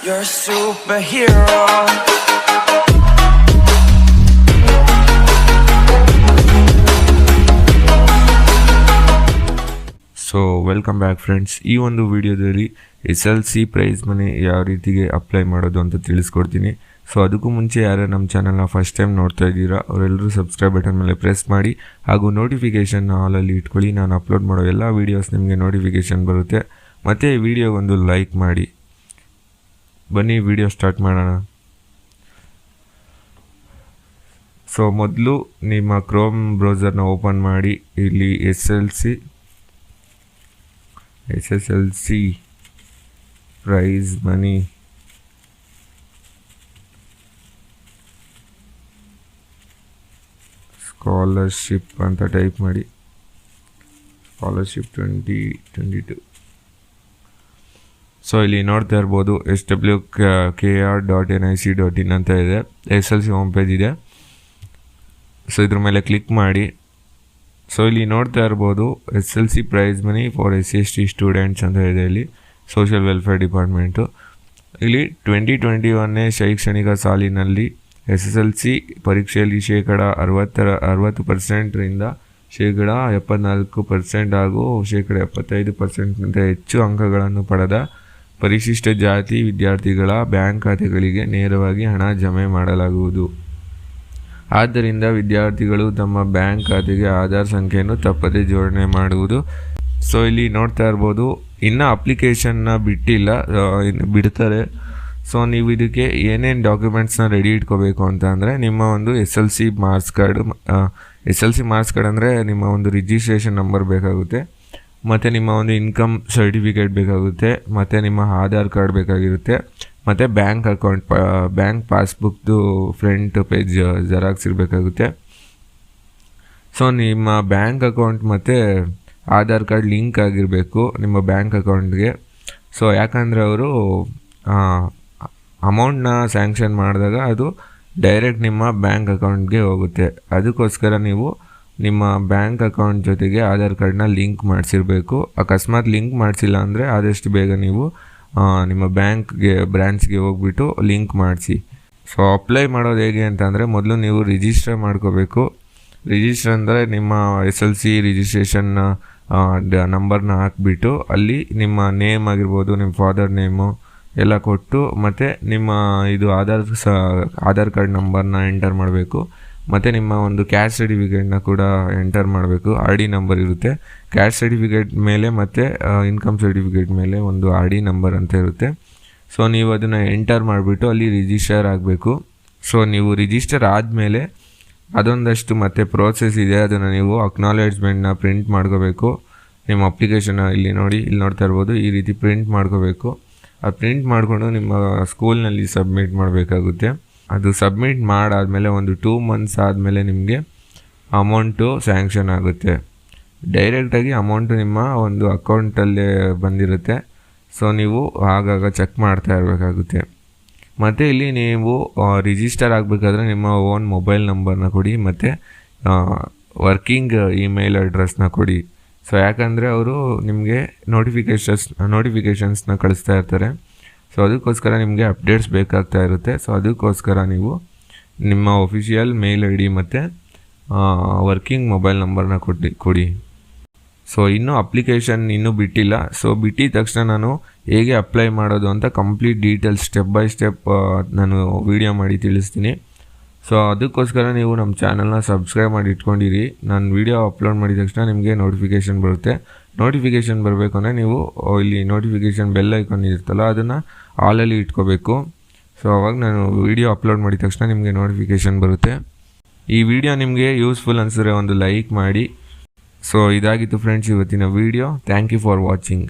You're a superhero. So welcome back friends. ಈ ಒಂದು ವಿಡಿಯೋದಲ್ಲಿ SSLC ಪ್ರೈಸ್ ಮನಿ ಯಾವ ರೀತಿಗೆ ಅಪ್ಲೈ ಮಾಡೋದು ಅಂತ ತಿಳಿಸ್ಕೊಡ್ತೀನಿ. ಸೊ ಅದಕ್ಕೂ ಮುಂಚೆ ಯಾರು ನಮ್ಮ ಚಾನಲ್ನ ಫಸ್ಟ್ ಟೈಮ್ ನೋಡ್ತಾ ಇದ್ದೀರಾ ಅವರೆಲ್ಲರೂ ಸಬ್ಸ್ಕ್ರೈಬ್ ಬಟನ್ ಮೇಲೆ ಪ್ರೆಸ್ ಮಾಡಿ ಹಾಗೂ ನೋಟಿಫಿಕೇಷನ್ ಆಲಲ್ಲಿ ಇಟ್ಕೊಳ್ಳಿ. ನಾನು ಅಪ್ಲೋಡ್ ಮಾಡೋ ಎಲ್ಲ ವೀಡಿಯೋಸ್ ನಿಮಗೆ ನೋಟಿಫಿಕೇಷನ್ ಬರುತ್ತೆ. ಮತ್ತು ಈ ವಿಡಿಯೋಗೊಂದು ಲೈಕ್ ಮಾಡಿ. ಬನ್ನಿ ವಿಡಿಯೋ ಸ್ಟಾರ್ಟ್ ಮಾಡೋಣ. ಸೊ ಮೊದಲು ನಿಮ್ಮ ಕ್ರೋಮ್ ಬ್ರೌಸರ್ನ ಓಪನ್ ಮಾಡಿ. ಇಲ್ಲಿ SSLC ಪ್ರೈಸ್ ಮನಿ ಸ್ಕಾಲರ್ಶಿಪ್ ಅಂತ ಟೈಪ್ ಮಾಡಿ. ಸ್ಕಾಲರ್ಶಿಪ್ 2022. ಸೊ ಇಲ್ಲಿ ನೋಡ್ತಾ ಇರ್ಬೋದು swkr.nic.in ಅಂತ ಇದೆ. SSLC ಹೋಮ್ ಪೇಜ್ ಇದೆ. ಸೊ ಇದ್ರ ಮೇಲೆ ಕ್ಲಿಕ್ ಮಾಡಿ. ಸೊ ಇಲ್ಲಿ ನೋಡ್ತಾ ಇರ್ಬೋದು SSLC prize money for SC/ST students ಅಂತ ಇದೆ. ಇಲ್ಲಿ ಸೋಷಿಯಲ್ ವೆಲ್ಫೇರ್ ಡಿಪಾರ್ಟ್ಮೆಂಟು. ಇಲ್ಲಿ 2021ನೇ ಶೈಕ್ಷಣಿಕ ಸಾಲಿನಲ್ಲಿ SSLC ಪರೀಕ್ಷೆಯಲ್ಲಿ 60% ಶೇಕಡ 74% ಹಾಗೂ ಶೇಕಡ 75%ಗಿಂತ ಹೆಚ್ಚು ಅಂಕಗಳನ್ನು ಪಡೆದ ಪರಿಶಿಷ್ಟ ಜಾತಿ ವಿದ್ಯಾರ್ಥಿಗಳ ಬ್ಯಾಂಕ್ ಖಾತೆಗಳಿಗೆ ನೇರವಾಗಿ ಹಣ ಜಮೆ ಮಾಡಲಾಗುವುದು. ಆದ್ದರಿಂದ ವಿದ್ಯಾರ್ಥಿಗಳು ತಮ್ಮ ಬ್ಯಾಂಕ್ ಖಾತೆಗೆ ಆಧಾರ್ ಸಂಖ್ಯೆಯನ್ನು ತಪ್ಪದೇ ಜೋಡಣೆ ಮಾಡುವುದು. ಸೊ ಇಲ್ಲಿ ನೋಡ್ತಾ ಇರ್ಬೋದು ಇನ್ನೂ ಅಪ್ಲಿಕೇಶನ್ನ ಬಿಟ್ಟಿಲ್ಲ, ಬಿಡ್ತಾರೆ. ಸೊ ನೀವು ಇದಕ್ಕೆ ಏನೇನು ಡಾಕ್ಯುಮೆಂಟ್ಸ್ನ ರೆಡಿ ಇಟ್ಕೋಬೇಕು ಅಂತ ಅಂದರೆ ನಿಮ್ಮ ಒಂದು SSLC ಮಾರ್ಕ್ಸ್ ಕಾರ್ಡ್ ಅಂದರೆ ನಿಮ್ಮ ಒಂದು ರಿಜಿಸ್ಟ್ರೇಷನ್ ನಂಬರ್ ಬೇಕಾಗುತ್ತೆ, ಮತ್ತು ನಿಮ್ಮ ಒಂದು ಇನ್ಕಮ್ ಸರ್ಟಿಫಿಕೇಟ್ ಬೇಕಾಗುತ್ತೆ, ಮತ್ತು ನಿಮ್ಮ ಆಧಾರ್ ಕಾರ್ಡ್ ಬೇಕಾಗಿರುತ್ತೆ, ಮತ್ತು ಬ್ಯಾಂಕ್ ಪಾಸ್ಬುಕ್ದು ಫ್ರಂಟ್ ಪೇಜ್ ಜೆರಾಕ್ಸ್ ಇರಬೇಕಾಗುತ್ತೆ. ಸೊ ನಿಮ್ಮ ಬ್ಯಾಂಕ್ ಅಕೌಂಟ್ ಮತ್ತು ಆಧಾರ್ ಕಾರ್ಡ್ ಲಿಂಕ್ ಆಗಿರಬೇಕು ನಿಮ್ಮ ಬ್ಯಾಂಕ್ ಅಕೌಂಟ್ಗೆ. ಸೊ ಯಾಕಂದರೆ ಅವರು ಅಮೌಂಟ್ನ ಸ್ಯಾಂಕ್ಷನ್ ಮಾಡಿದಾಗ ಅದು ಡೈರೆಕ್ಟ್ ನಿಮ್ಮ ಬ್ಯಾಂಕ್ ಅಕೌಂಟ್ಗೆ ಹೋಗುತ್ತೆ. ಅದಕ್ಕೋಸ್ಕರ ನೀವು ನಿಮ್ಮ ಬ್ಯಾಂಕ್ ಅಕೌಂಟ್ ಜೊತೆಗೆ ಆಧಾರ್ ಕಾರ್ಡ್ನ ಲಿಂಕ್ ಮಾಡಿಸಿರಬೇಕು. ಅಕಸ್ಮಾತ್ ಲಿಂಕ್ ಮಾಡಿಸಿಲ್ಲ ಅಂದರೆ ಆದಷ್ಟು ಬೇಗ ನೀವು ನಿಮ್ಮ ಬ್ರಾಂಚ್ಗೆ ಹೋಗ್ಬಿಟ್ಟು ಲಿಂಕ್ ಮಾಡಿಸಿ. ಸೊ ಅಪ್ಲೈ ಮಾಡೋದು ಹೇಗೆ ಅಂತಂದರೆ ಮೊದಲು ನೀವು ರಿಜಿಸ್ಟರ್ ಮಾಡ್ಕೋಬೇಕು. ರಿಜಿಸ್ಟರ್ ಅಂದರೆ ನಿಮ್ಮ SSLC ರಿಜಿಸ್ಟ್ರೇಷನ್ ನಂಬರ್ನ ಹಾಕಿಬಿಟ್ಟು ಅಲ್ಲಿ ನಿಮ್ಮ ನೇಮ್ ಆಗಿರ್ಬೋದು, ನಿಮ್ಮ ಫಾದರ್ ನೇಮು ಎಲ್ಲ ಕೊಟ್ಟು, ಮತ್ತು ನಿಮ್ಮ ಇದು ಆಧಾರ್ ಕಾರ್ಡ್ ನಂಬರ್ನ ಎಂಟರ್ ಮಾಡಬೇಕು. ಮತ್ತು ನಿಮ್ಮ ಒಂದು ಕ್ಯಾಸ್ಟ್ ಸರ್ಟಿಫಿಕೇಟ್ನ ಕೂಡ ಎಂಟರ್ ಮಾಡಬೇಕು. RD ನಂಬರ್ ಇರುತ್ತೆ ಕ್ಯಾಸ್ಟ್ ಸರ್ಟಿಫಿಕೇಟ್ ಮೇಲೆ, ಮತ್ತು ಇನ್ಕಮ್ ಸರ್ಟಿಫಿಕೇಟ್ ಮೇಲೆ ಒಂದು RD ನಂಬರ್ ಅಂತ ಇರುತ್ತೆ. ಸೊ ನೀವು ಅದನ್ನು ಎಂಟರ್ ಮಾಡಿಬಿಟ್ಟು ಅಲ್ಲಿ ರಿಜಿಸ್ಟರ್ ಆಗಬೇಕು. ಸೊ ನೀವು ರಿಜಿಸ್ಟರ್ ಆದಮೇಲೆ ಅದೊಂದಷ್ಟು ಮತ್ತೆ ಪ್ರೋಸೆಸ್ ಇದೆ, ಅದನ್ನು ನೀವು ಅಕ್ನಾಲೇಜ್ಮೆಂಟ್ನ ಪ್ರಿಂಟ್ ಮಾಡ್ಕೋಬೇಕು. ನಿಮ್ಮ ಅಪ್ಲಿಕೇಶನ್ ಇಲ್ಲಿ ನೋಡ್ತಾ ಇರ್ಬೋದು, ಈ ರೀತಿ ಪ್ರಿಂಟ್ ಮಾಡ್ಕೋಬೇಕು. ಅದು ಪ್ರಿಂಟ್ ಮಾಡಿಕೊಂಡು ನಿಮ್ಮ ಸ್ಕೂಲ್ನಲ್ಲಿ ಸಬ್ಮಿಟ್ ಮಾಡಬೇಕಾಗುತ್ತೆ. ಅದು ಸಬ್ಮಿಟ್ ಮಾಡಾದಮೇಲೆ ಒಂದು 2 months ಆದಮೇಲೆ ನಿಮಗೆ ಅಮೌಂಟು ಸ್ಯಾಂಕ್ಷನ್ ಆಗುತ್ತೆ. ಡೈರೆಕ್ಟಾಗಿ ಅಮೌಂಟು ನಿಮ್ಮ ಒಂದು ಅಕೌಂಟಲ್ಲೇ ಬಂದಿರುತ್ತೆ. ಸೊ ನೀವು ಆಗಾಗ ಚೆಕ್ ಮಾಡ್ತಾ ಇರಬೇಕಾಗುತ್ತೆ. ಮತ್ತು ಇಲ್ಲಿ ನೀವು ರಿಜಿಸ್ಟರ್ ಆಗಬೇಕಾದ್ರೆ ನಿಮ್ಮ ಓನ್ ಮೊಬೈಲ್ ನಂಬರ್ನ ಕೊಡಿ, ಮತ್ತು ವರ್ಕಿಂಗ್ ಇಮೇಲ್ ಅಡ್ರೆಸ್ನ ಕೊಡಿ. ಸೊ ಯಾಕಂದರೆ ಅವರು ನಿಮಗೆ ನೋಟಿಫಿಕೇಷನ್ಸ್ನ ಕಳಿಸ್ತಾ ಇರ್ತಾರೆ. ಸೊ ಅದಕ್ಕೋಸ್ಕರ ನಿಮಗೆ ಅಪ್ಡೇಟ್ಸ್ ಬೇಕಾಗ್ತಾ ಇರುತ್ತೆ. ಸೊ ಅದಕ್ಕೋಸ್ಕರ ನೀವು ನಿಮ್ಮ ಒಫಿಷಿಯಲ್ ಮೇಲ್ ID ಮತ್ತು ವರ್ಕಿಂಗ್ ಮೊಬೈಲ್ ನಂಬರ್ನ ಕೊಡಿ. ಸೊ ಇನ್ನೂ ಅಪ್ಲಿಕೇಶನ್ ಇನ್ನೂ ಬಿಟ್ಟಿಲ್ಲ. ಸೊ ಬಿಟ್ಟಿದ ತಕ್ಷಣ ನಾನು ಹೇಗೆ ಅಪ್ಲೈ ಮಾಡೋದು ಅಂತ complete details step by step ನಾನು ವಿಡಿಯೋ ಮಾಡಿ ತಿಳಿಸ್ತೀನಿ. ಸೊ ಅದಕ್ಕೋಸ್ಕರ ನೀವು ನಮ್ಮ ಚಾನಲ್ನ ಸಬ್ಸ್ಕ್ರೈಬ್ ಮಾಡಿ ಇಟ್ಕೊಂಡಿರಿ. ನಾನು ವಿಡಿಯೋ ಅಪ್ಲೋಡ್ ಮಾಡಿದ ತಕ್ಷಣ ನಿಮಗೆ ನೋಟಿಫಿಕೇಷನ್ ಬರುತ್ತೆ. ನೋಟಿಫಿಕೇಷನ್ ಬರಬೇಕು ಅಂದರೆ ನೀವು ಇಲ್ಲಿ ನೋಟಿಫಿಕೇಷನ್ ಬೆಲ್ ಐಕಾನ್ ಇರುತ್ತಲ್ಲ ಅದನ್ನು ಆಲಲ್ಲಿ ಇಟ್ಕೋಬೇಕು. ಸೊ ಅವಾಗ ನಾನು ವಿಡಿಯೋ ಅಪ್ಲೋಡ್ ಮಾಡಿದ ತಕ್ಷಣ ನಿಮಗೆ ನೋಟಿಫಿಕೇಷನ್ ಬರುತ್ತೆ. ಈ ವಿಡಿಯೋ ನಿಮಗೆ ಯೂಸ್ಫುಲ್ ಅನಿಸಿದ್ರೆ ಒಂದು ಲೈಕ್ ಮಾಡಿ. ಸೊ ಇದಾಗಿತ್ತು ಫ್ರೆಂಡ್ಸ್ ಇವತ್ತಿನ video. Thank you for watching.